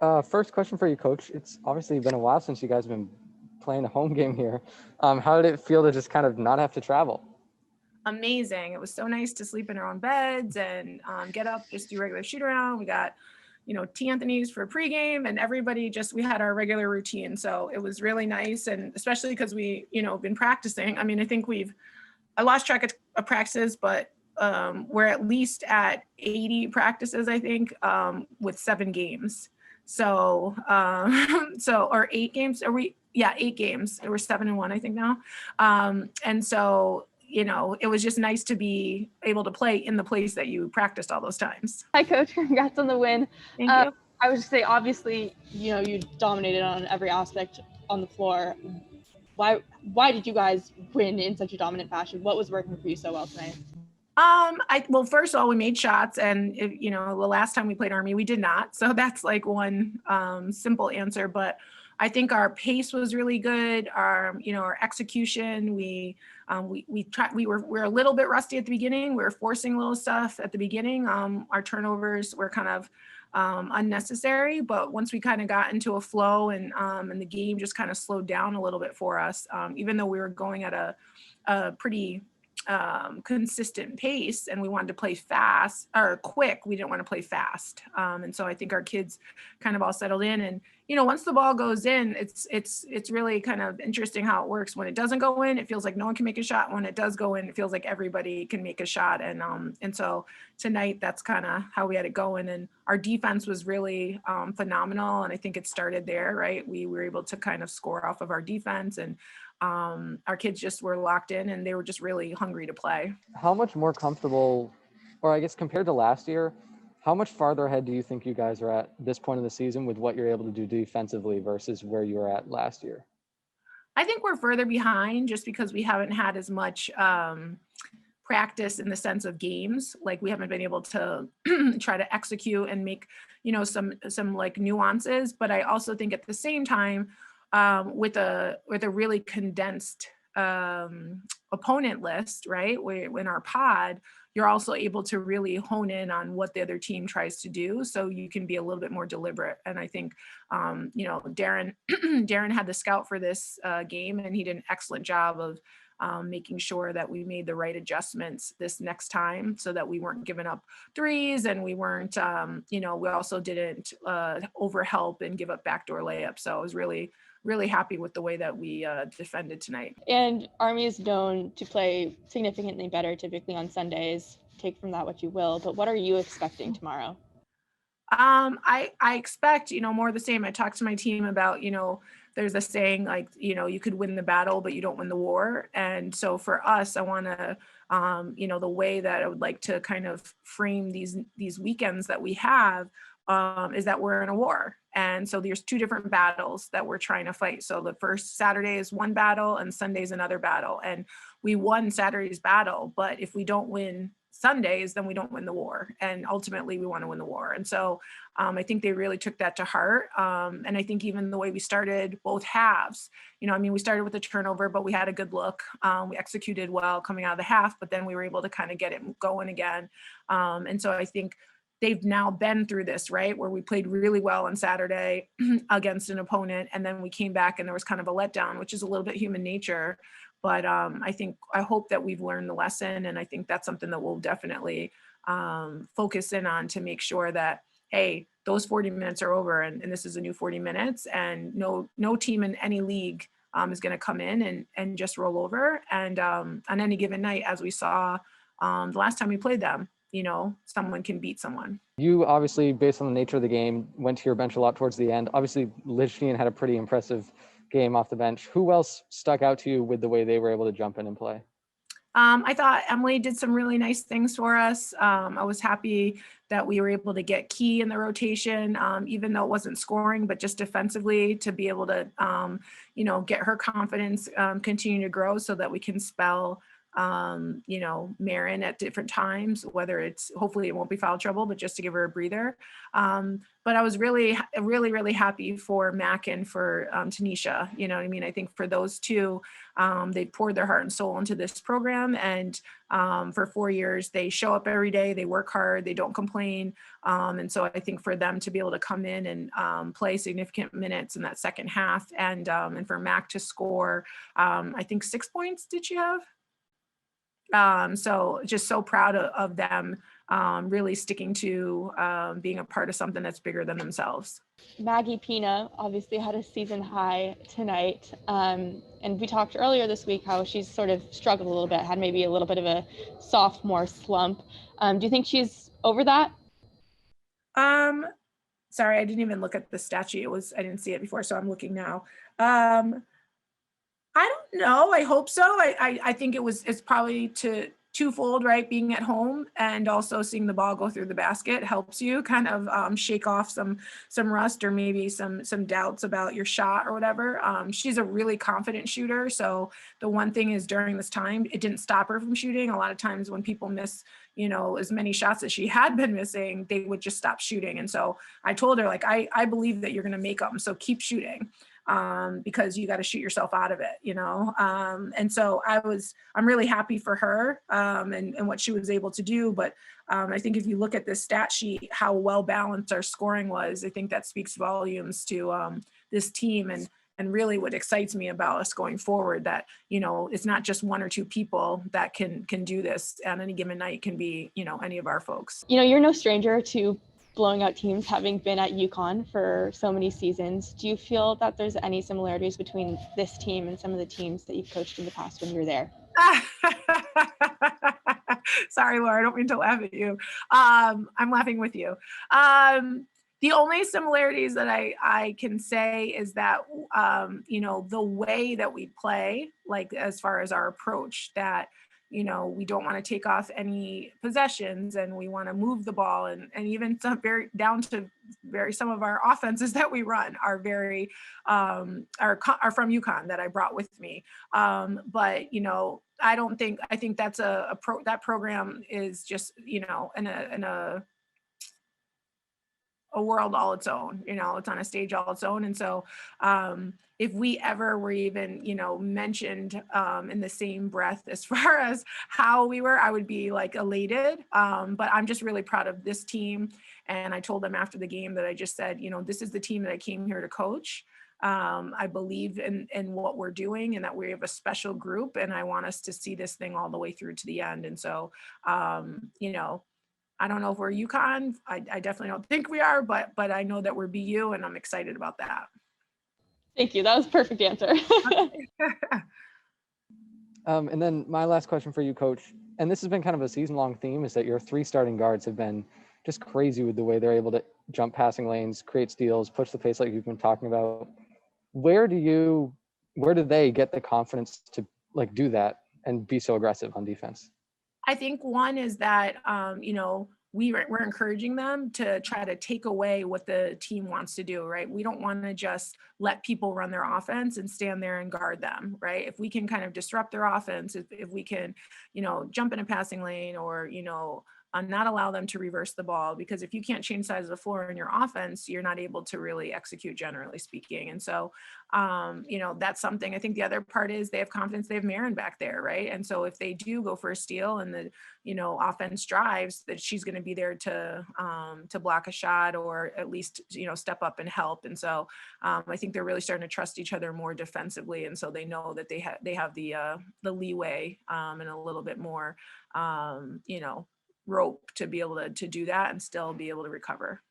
First question for you, Coach. It's obviously been a while since you guys have been playing a home game here. How did it feel to just kind of not have to travel? Amazing. It was so nice to sleep in our own beds and get up, just do regular shoot around. We got, T. Anthony's for pregame, and everybody we had our regular routine. So it was really nice. And especially because we, been practicing. I mean, I lost track of practices, but we're at least at 80 practices, I think, with 7 games. So, or 8 games. Are we? Yeah, 8 games. We're 7-1, I think now. And so, it was just nice to be able to play in the place that you practiced all those times. Hi, Coach. Congrats on the win. Thank you. I would just say, obviously, you dominated on every aspect on the floor. Why did you guys win in such a dominant fashion? What was working for you so well tonight? Well, first of all, we made shots, and the last time we played Army, we did not. So that's like one simple answer. But I think our pace was really good. Our execution. We were a little bit rusty at the beginning. We were forcing little stuff at the beginning. Our turnovers were kind of unnecessary, but once we kind of got into a flow and the game just kind of slowed down a little bit for us, even though we were going at a pretty consistent pace and we wanted to play fast or quick. We didn't want to play fast. And so I think our kids kind of all settled in, and, once the ball goes in, it's really kind of interesting how it works. When it doesn't go in, it feels like no one can make a shot. When it does go in, it feels like everybody can make a shot. And so tonight, that's kind of how we had it going. And our defense was really phenomenal. And I think it started there, right? We were able to kind of score off of our defense, and our kids just were locked in and they were just really hungry to play. How much more comfortable, or I guess compared to last year, how much farther ahead do you think you guys are at this point in the season with what you're able to do defensively versus where you were at last year? I think we're further behind just because we haven't had as much practice in the sense of games. Like we haven't been able to try to execute and make, some like nuances. But I also think at the same time, with a really condensed opponent list, right? In our pod, you're also able to really hone in on what the other team tries to do, so you can be a little bit more deliberate. And I think, Darren Darren had the scout for this game, and he did an excellent job of making sure that we made the right adjustments this next time, so that we weren't giving up threes, and we weren't, we also didn't overhelp and give up backdoor layups. So I was really happy with the way that we defended tonight. And Army is known to play significantly better typically on Sundays. Take from that what you will, but what are you expecting tomorrow? I expect, more of the same. I talked to my team about, there's a saying like, you could win the battle, but you don't win the war. And so for us, I want to, the way that I would like to kind of frame these weekends that we have is that we're in a war. And so there's 2 different battles that we're trying to fight. So the first Saturday is one battle and Sunday is another battle. And we won Saturday's battle, but if we don't win Sundays, then we don't win the war. And ultimately we want to win the war. And so I think they really took that to heart. And I think even the way we started both halves, we started with a turnover, but we had a good look. We executed well coming out of the half, but then we were able to kind of get it going again. And so I think they've now been through this, right? Where we played really well on Saturday against an opponent, and then we came back and there was kind of a letdown, which is a little bit human nature. But I hope that we've learned the lesson, and I think that's something that we'll definitely focus in on to make sure that, hey, those 40 minutes are over, and this is a new 40 minutes, and no team in any league is going to come in and just roll over. And on any given night, as we saw the last time we played them, someone can beat someone. You obviously, based on the nature of the game, went to your bench a lot towards the end. Obviously, Lichfield had a pretty impressive game off the bench. Who else stuck out to you with the way they were able to jump in and play? I thought Emily did some really nice things for us. I was happy that we were able to get Key in the rotation, even though it wasn't scoring, but just defensively to be able to, get her confidence continue to grow so that we can spell Marin at different times, whether it's, hopefully it won't be foul trouble, but just to give her a breather. But I was really, really, really happy for Mac and for Tanisha. You know what I mean? I think for those two, they poured their heart and soul into this program. And for 4 years, they show up every day, they work hard, they don't complain. And so I think for them to be able to come in and play significant minutes in that second half, and for Mac to score, I think 6 points, did she have? So just so proud of them, really sticking to being a part of something that's bigger than themselves. Maggie Pina obviously had a season high tonight. And we talked earlier this week how she's sort of struggled a little bit, had maybe a little bit of a sophomore slump. Do you think she's over that? Sorry, I didn't even look at the stat sheet. I didn't see it before, so I'm looking now. I don't know. I hope so. I think it's probably twofold, right? Being at home and also seeing the ball go through the basket helps you kind of shake off some rust, or maybe some doubts about your shot or whatever. She's a really confident shooter. So the one thing is, during this time, it didn't stop her from shooting. A lot of times when people miss, as many shots as she had been missing, they would just stop shooting. And so I told her, like, I believe that you're going to make them. So keep shooting. Because you got to shoot yourself out of it, and so I'm really happy for her and what she was able to do. But I think if you look at this stat sheet, how well balanced our scoring was, I think that speaks volumes to this team, and really what excites me about us going forward, that it's not just one or two people that can do this on any given night. Can be any of our folks. You're no stranger to blowing out teams, having been at UConn for so many seasons. Do you feel that there's any similarities between this team and some of the teams that you've coached in the past when you were there? Sorry, Laura, I don't mean to laugh at you. I'm laughing with you. The only similarities that I can say is that, the way that we play, like as far as our approach, that we don't want to take off any possessions, and we want to move the ball, and even some some of our offenses that we run are very are from UConn that I brought with me. But I think that's that program is just in a world all its own. It's on a stage all its own. And so if we ever were even mentioned in the same breath as far as how we were, I would be like elated. But I'm just really proud of this team. And I told them after the game that I just said, this is the team that I came here to coach. I believe in what we're doing, and that we have a special group, and I want us to see this thing all the way through to the end. And so I don't know if we're UConn. I definitely don't think we are, but I know that we're BU, and I'm excited about that. Thank you. That was a perfect answer. And then my last question for you, Coach, and this has been kind of a season-long theme, is that your 3 starting guards have been just crazy with the way they're able to jump passing lanes, create steals, push the pace like you've been talking about. Where do they get the confidence to do that and be so aggressive on defense? I think one is that, we're encouraging them to try to take away what the team wants to do, right? We don't want to just let people run their offense and stand there and guard them, right? If we can kind of disrupt their offense, if we can, jump in a passing lane, or, not allow them to reverse the ball, because if you can't change sides of the floor in your offense, you're not able to really execute, generally speaking. And so, that's something. I think the other part is they have confidence. They have Marin back there, right? And so if they do go for a steal and the, offense drives, that she's going to be there to block a shot, or at least, step up and help. And so I think they're really starting to trust each other more defensively. And so they know that they have the leeway and a little bit more, rope to be able to do that and still be able to recover.